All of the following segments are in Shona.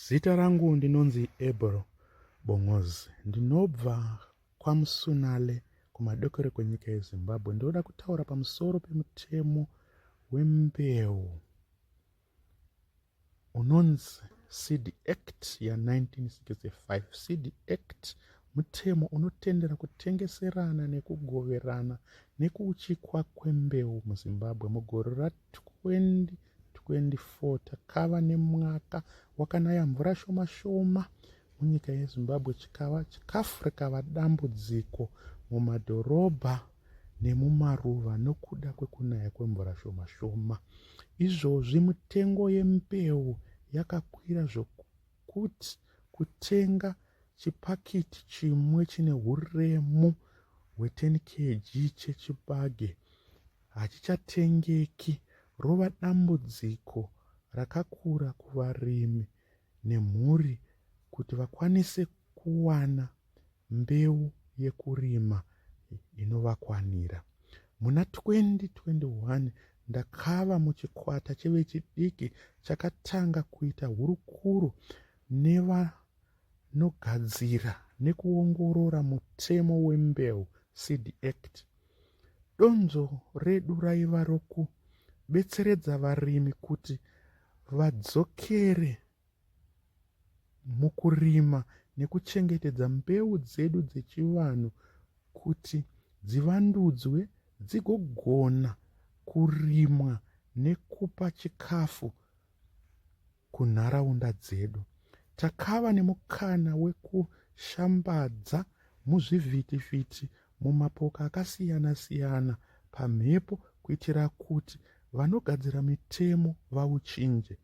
Zita rangu ndinonzi Ebro Bongozi. Ndinobva kwaMusunale kumadokero kwenyika yeZimbabwe. Ndoda kutaura pamusoro pemutemo wembeu unonzi Seed Act ya1965. Seed Act mutemo unotendera kutengeserana nekugoverana nekuuchikwa kwembeu muZimbabwe. Mugore ra2024 takava nemwaka wakanaya mvura shoma shoma munyika yeZimbabwe, chikafu rikava dambudziko mumadhorobha nemumaruva nokuda kwekunaya kwemvura shoma shoma. Izvozvi mitengo yembeu yakakwira zvokuti kutenga chipakiti chimwe chine huremu hwe10 kg chechibage hachichatengeki. Rova dambudziko rakakura kuvarimi nemhuri kuti vakwanise kuwana mbeu yekurima inovakwanira. Muna 2021 ndakava muchikwata chevechidiki chakatanga kuita hurukuro nevanogadzira nekuongorora mutemo wembeu Seed Act. Donzvo redu raiva rokubetseredza varimi kuti vadzokere mukurima nekuchengetedza mbeu dzedu dzechivanhu kuti dzivandudzwe dzigogona kurimwa nekupa chikafu kunharaunda dzedu. Takava nemukana wekushambadza muzvivhitivhiti mumapoka akasiyana siyana pamhepo kuitira kuti vanogadzira mitemo vauchinje.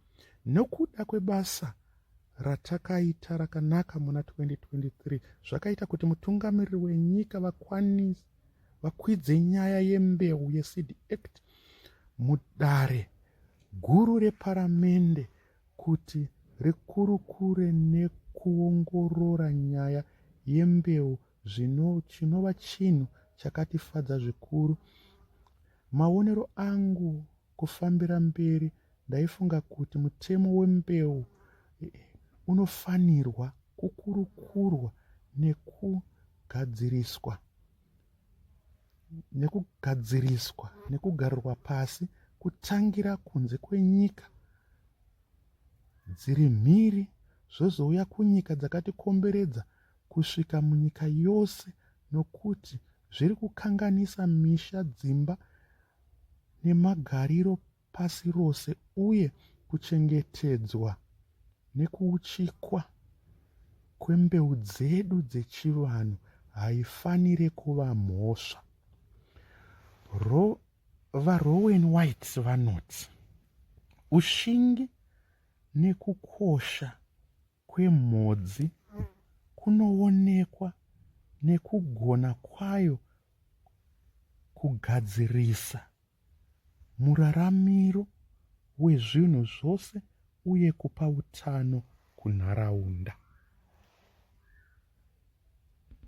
Nokuda kwebasa ratakaita rakanaka muna 2023 zvakaita kuti mutungamiriri wenyika vakwidze nyaya yembeu yeSeed Act mudare guru reparamende kuti rikurukure nekuongorora nyaya yembeu chinova chinhu chakatifadza zvikuru. Maonero angu kufambira mberi, ndaifunga kuti mutemo wembeu unofanirwa kukurukurwa nekugarirwa pasi kutangira kunze kwenyika dziri mhiri zvozouya kunyika dzakatikomberedza kusvika munyika yose, nokuti zviri kukanganisa misha, dzimba nemagariro pasi rose, uye kuchengetedzwa nekuuchikwa kwembeu dzedu dzechivanhu haifanire kuva mhosva. VaRowan White vanoti ushingi nekukosha kwemhodzi kunoonekwa nekugona kwayo kugadzirisa muraramiro wezvinhu zvose uye kupa utano kunharaunda.